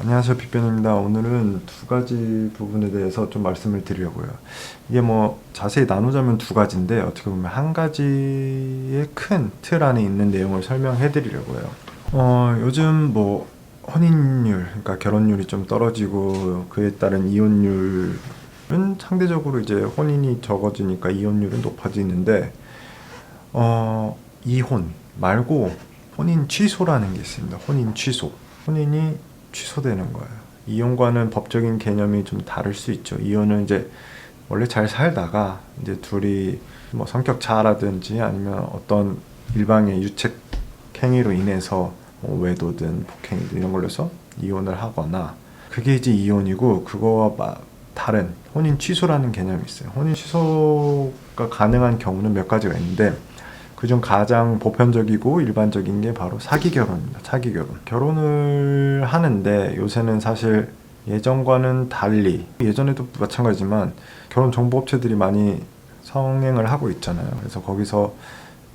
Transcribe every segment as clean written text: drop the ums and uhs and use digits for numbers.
안녕하세요, 빅변입니다. 오늘은 두 가지 부분에 대해서 좀 말씀을 드리려고요. 이게 뭐 자세히 나누자면 두 가지인데 어떻게 보면 한 가지의 큰 틀 안에 있는 내용을 설명해 드리려고요. 요즘 뭐 혼인율, 그러니까 결혼율이 좀 떨어지고 그에 따른 이혼율은 상대적으로 이제 혼인이 적어지니까 이혼율은 높아지는데 이혼 말고 혼인 취소라는 게 있습니다. 혼인 취소. 혼인이 취소되는 거예요. 이혼과는 법적인 개념이 좀 다를 수 있죠. 이혼은 이제 원래 잘 살다가 이제 둘이 뭐 성격 차라든지 아니면 어떤 일방의 유책 행위로 인해서 뭐 외도든 폭행이든 이런 걸로 해서 이혼을 하거나 그게 이제 이혼이고 그거와 다른 혼인 취소라는 개념이 있어요. 혼인 취소가 가능한 경우는 몇 가지가 있는데 그중 가장 보편적이고 일반적인 게 바로 사기 결혼입니다. 사기 결혼. 결혼을 하는데 요새는 사실 예전과는 달리 예전에도 마찬가지지만 결혼 정보 업체들이 많이 성행을 하고 있잖아요. 그래서 거기서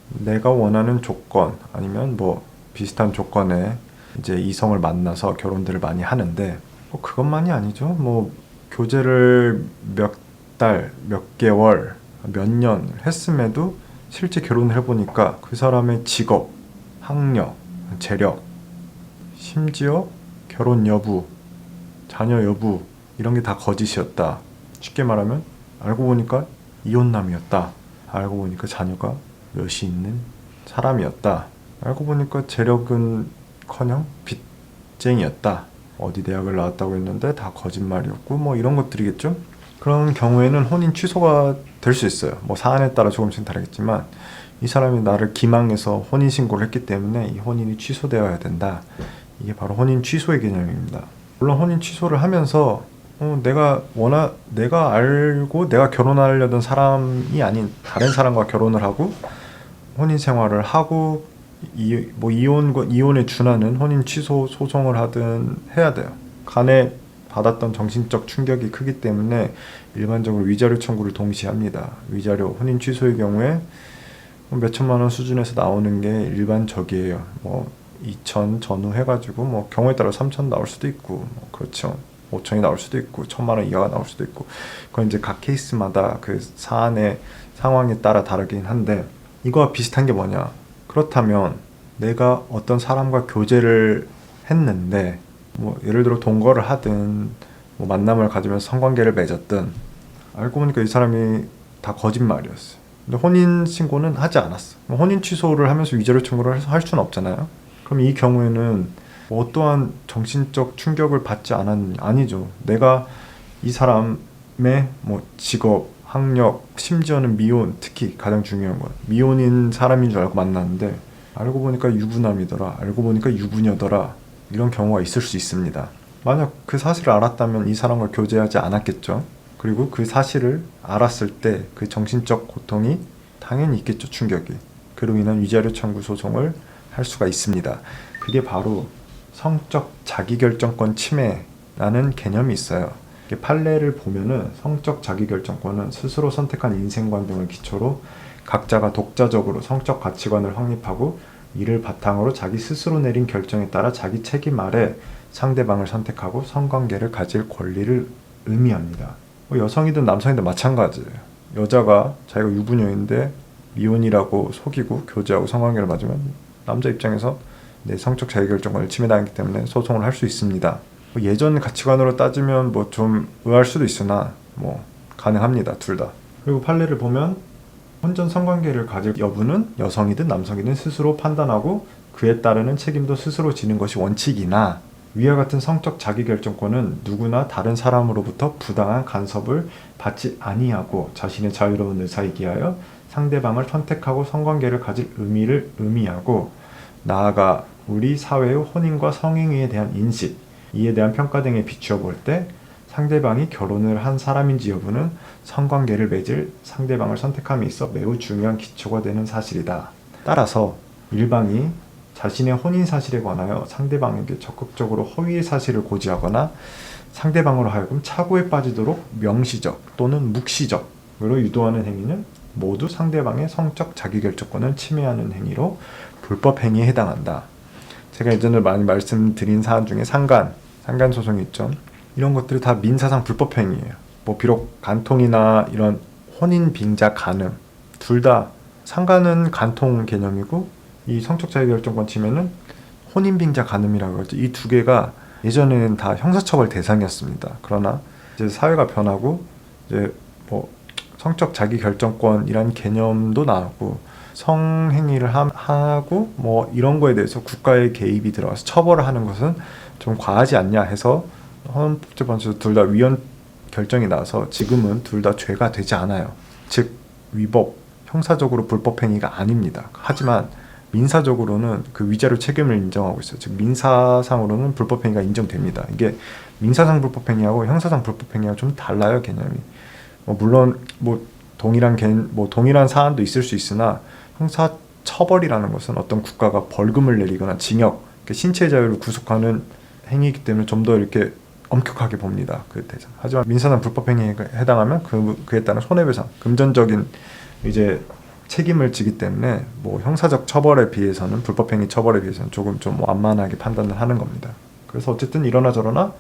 내가 원하는 조건 아니면 뭐 비슷한 조건에 이제 이성을 만나서 결혼들을 많이 하는데 뭐 그것만이 아니죠. 뭐 교제를 몇 달, 몇 개월, 몇 년 했음에도 실제 결혼을 해보니까 그 사람의 직업, 학력, 재력, 심지어 결혼 여부, 자녀 여부 이런 게 다 거짓이었다. 쉽게 말하면 알고 보니까 이혼남이었다. 알고 보니까 자녀가 몇이 있는 사람이었다. 알고 보니까 재력은커녕 빚쟁이였다. 어디 대학을 나왔다고 했는데 다 거짓말이었고 뭐 이런 것들이겠죠. 그런 경우에는 혼인 취소가 될 수 있어요. 뭐 사안에 따라 조금씩 다르겠지만 이 사람이 나를 기망해서 혼인 신고를 했기 때문에 이 혼인이 취소되어야 된다. 이게 바로 혼인 취소의 개념입니다. 물론 혼인 취소를 하면서 내가 알고 내가 결혼하려던 사람이 아닌 다른 사람과 결혼을 하고 혼인 생활을 하고 이혼에 준하는 혼인 취소 소송을 하든 해야 돼요. 간에 받았던 정신적 충격이 크기 때문에 일반적으로 위자료 청구를 동시에 합니다. 위자료 혼인 취소의 경우에 몇 천만 원 수준에서 나오는 게 일반적이에요. 뭐 2천 전후 해가지고 뭐 경우에 따라 3천 나올 수도 있고 뭐 그렇죠. 5천이 나올 수도 있고 1,000만 원 이하가 나올 수도 있고 그건 이제 각 케이스마다 그 사안의 상황에 따라 다르긴 한데 이거와 비슷한 게 뭐냐? 그렇다면 내가 어떤 사람과 교제를 했는데 뭐 예를 들어 동거를 하든 뭐 만남을 가지면서 성관계를 맺었든 알고 보니까 이 사람이 다 거짓말이었어요. 근데 혼인 신고는 하지 않았어. 혼인 취소를 하면서 위자료 청구를 할 수는 없잖아요. 그럼 이 경우에는 뭐 어떠한 정신적 충격을 받지 않았느냐? 아니죠. 내가 이 사람의 뭐 직업, 학력, 심지어는 미혼, 특히 가장 중요한 건 미혼인 사람인 줄 알고 만났는데 알고 보니까 유부남이더라. 알고 보니까 유부녀더라. 이런 경우가 있을 수 있습니다. 만약 그 사실을 알았다면 이 사람과 교제하지 않았겠죠. 그리고 그 사실을 알았을 때 그 정신적 고통이 당연히 있겠죠. 충격이. 그로 인한 위자료 청구 소송을 할 수가 있습니다. 그게 바로 성적 자기결정권 침해라는 개념이 있어요. 판례를 보면은 성적 자기결정권은 스스로 선택한 인생관 등을 기초로 각자가 독자적으로 성적 가치관을 확립하고 이를 바탕으로 자기 스스로 내린 결정에 따라 자기 책임 아래 상대방을 선택하고 성관계를 가질 권리를 의미합니다. 뭐 여성이든 남성이든 마찬가지예요. 여자가 자기가 유부녀인데 미혼이라고 속이고 교제하고 성관계를 맺으면 남자 입장에서 내 성적 자기결정권을 침해당했기 때문에 소송을 할 수 있습니다. 뭐 예전 가치관으로 따지면 뭐 좀 의아할 수도 있으나 뭐 가능합니다. 둘 다. 그리고 판례를 보면 혼전 성관계를 가질 여부는 여성이든 남성이든 스스로 판단하고 그에 따르는 책임도 스스로 지는 것이 원칙이나 위와 같은 성적 자기결정권은 누구나 다른 사람으로부터 부당한 간섭을 받지 아니하고 자신의 자유로운 의사에 기하여 상대방을 선택하고 성관계를 가질 의미를 의미하고 나아가 우리 사회의 혼인과 성행위에 대한 인식, 이에 대한 평가 등에 비추어 볼 때 상대방이 결혼을 한 사람인지 여부는 성관계를 맺을 상대방을 선택함에 있어 매우 중요한 기초가 되는 사실이다. 따라서 일방이 자신의 혼인 사실에 관하여 상대방에게 적극적으로 허위의 사실을 고지하거나 상대방으로 하여금 착오에 빠지도록 명시적 또는 묵시적으로 유도하는 행위는 모두 상대방의 성적 자기결정권을 침해하는 행위로 불법 행위에 해당한다. 제가 예전에 많이 말씀드린 사안 중에 상간 소송이 있죠. 이런 것들이 다 민사상 불법행위예요. 뭐 비록 간통이나 이런 혼인 빙자 간음 둘 다 상간은 간통 개념이고 이 성적 자유결정권 침해는 혼인 빙자 간음이라고 하죠. 이 두 개가 예전에는 다 형사처벌 대상이었습니다. 그러나 이제 사회가 변하고 이제 뭐 성적 자기결정권이란 개념도 나오고 성행위를 하고 뭐 이런 거에 대해서 국가의 개입이 들어가서 처벌을 하는 것은 좀 과하지 않냐 해서 헌법재판소에서 둘 다 위헌 결정이 나서 지금은 둘 다 죄가 되지 않아요. 즉 위법, 형사적으로 불법 행위가 아닙니다. 하지만 민사적으로는 그 위자료 책임을 인정하고 있어요. 즉 민사상으로는 불법 행위가 인정됩니다. 이게 민사상 불법 행위하고 형사상 불법 행위가 좀 달라요, 개념이. 물론 동일한 사안도 있을 수 있으나 형사 처벌이라는 것은 어떤 국가가 벌금을 내리거나 징역, 신체 자유를 구속하는 행위이기 때문에 좀 더 이렇게 엄격하게 봅니다. 그 대상. 하지만 민사상 불법 행위에 해당하면 그에 따른 손해배상, 금전적인 이제 책임을 지기 때문에 뭐 형사적 처벌에 비해서는 불법 행위 처벌에 비해서는 조금 좀 완만하게 판단을 하는 겁니다. 그래서 어쨌든 이러나 저러나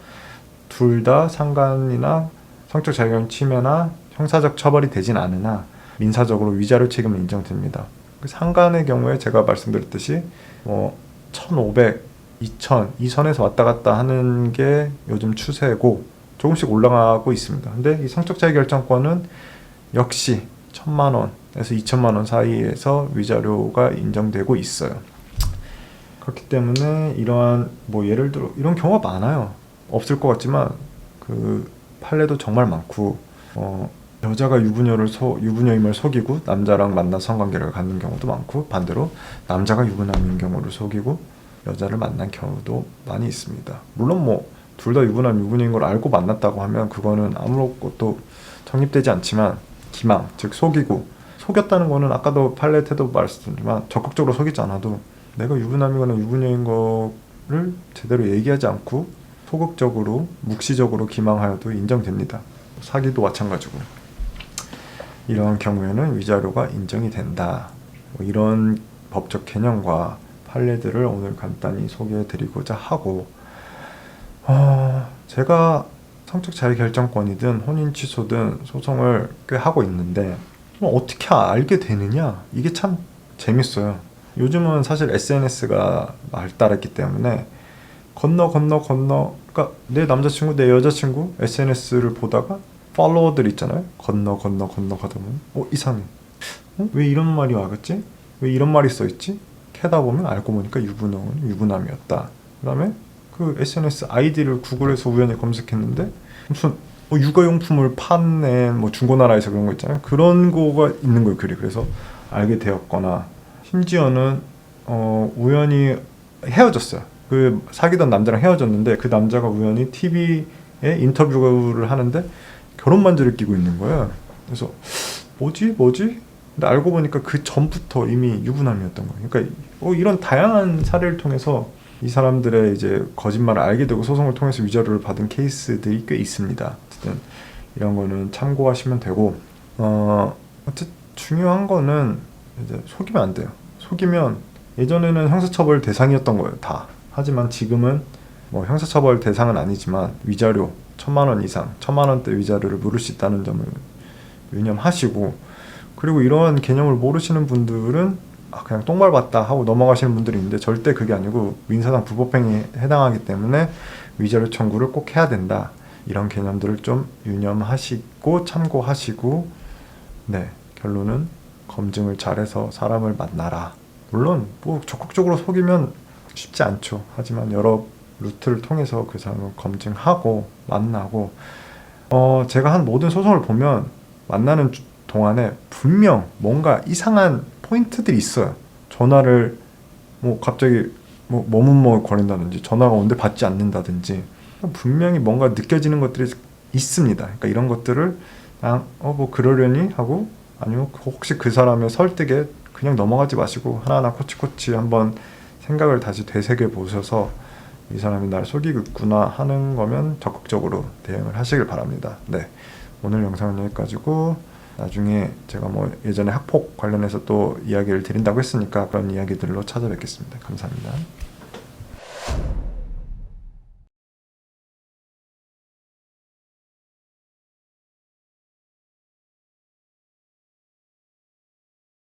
둘 다 상간이나 성적 자유권 침해나 형사적 처벌이 되진 않으나 민사적으로 위자료 책임은 인정됩니다. 상간의 경우에 제가 말씀드렸듯이 1,500, 2,000 이 선에서 왔다 갔다 하는 게 요즘 추세고 조금씩 올라가고 있습니다. 근데 이 성적 자유결정권은 역시 1,000만 원에서 2,000만 원 사이에서 위자료가 인정되고 있어요. 그렇기 때문에 이러한 예를 들어 이런 경우가 많아요. 없을 것 같지만 그 판례도 정말 많고 여자가 유부녀임을 속이고 남자랑 만나 성관계를 갖는 경우도 많고 반대로 남자가 유부남인 경우를 속이고 여자를 만난 경우도 많이 있습니다. 물론 둘 다 유부남 유부녀인 걸 알고 만났다고 하면 그거는 아무것도 성립되지 않지만 기망, 즉 속였다는 거는 아까도 판례 태도 말씀드렸지만 적극적으로 속이지 않아도 내가 유부남이거나 유부녀인 거를 제대로 얘기하지 않고 소극적으로 묵시적으로 기망하여도 인정됩니다. 사기도 마찬가지고 이러한 경우에는 위자료가 인정이 된다. 이런 법적 개념과 판례들을 오늘 간단히 소개해드리고자 하고 제가 성적 자유결정권이든 혼인 취소든 소송을 꽤 하고 있는데 어떻게 알게 되느냐 이게 참 재밌어요. 요즘은 사실 SNS가 발달했기 때문에 그러니까 내 남자친구 내 여자친구 SNS를 보다가 팔로워들 있잖아요. 건너 가다 보면 이상해. 왜 이런 말이 와겠지? 왜 이런 말이 써있지? 캐다 보면 알고 보니까 유부남이었다. 그 다음에 그 SNS 아이디를 구글에서 우연히 검색했는데 무슨 육아용품을 파는 중고나라에서 그런 거 있잖아요. 그런 거가 있는 거예요, 글이. 그래서 알게 되었거나 심지어는 우연히 헤어졌어요. 그 사귀던 남자랑 헤어졌는데 그 남자가 우연히 TV에 인터뷰를 하는데 결혼 반지를 끼고 있는 거예요. 그래서 뭐지? 근데 알고 보니까 그 전부터 이미 유부남이었던 거예요. 그러니까 이런 다양한 사례를 통해서 이 사람들의 이제 거짓말을 알게 되고 소송을 통해서 위자료를 받은 케이스들이 꽤 있습니다. 어쨌든 이런 거는 참고하시면 되고 어쨌든 중요한 거는 이제 속이면 안 돼요. 속이면 예전에는 형사처벌 대상이었던 거예요, 다. 하지만 지금은 형사처벌 대상은 아니지만 위자료 1,000만 원 이상, 1,000만 원대 위자료를 물을 수 있다는 점을 유념하시고 그리고 이러한 개념을 모르시는 분들은 그냥 똥말 봤다 하고 넘어가시는 분들이 있는데 절대 그게 아니고 민사상 불법행위에 해당하기 때문에 위자료 청구를 꼭 해야 된다. 이런 개념들을 좀 유념하시고 참고하시고 결론은 검증을 잘해서 사람을 만나라. 물론 적극적으로 속이면 쉽지 않죠. 하지만 여러 루트를 통해서 그 사람을 검증하고 만나고 제가 한 모든 소송을 보면 만나는 동안에 분명 뭔가 이상한 포인트들이 있어요. 전화를 갑자기 머뭇머뭇거린다든지 전화가 오는데 받지 않는다든지 분명히 뭔가 느껴지는 것들이 있습니다. 그러니까 이런 것들을 그냥 그러려니 하고 아니면 혹시 그 사람의 설득에 그냥 넘어가지 마시고 하나하나 코치코치 한번 생각을 다시 되새겨 보셔서 이 사람이 날 속이고 있구나 하는 거면 적극적으로 대응을 하시길 바랍니다. 오늘 영상은 여기까지고 나중에 제가 예전에 학폭 관련해서 또 이야기를 드린다고 했으니까 그런 이야기들로 찾아뵙겠습니다. 감사합니다.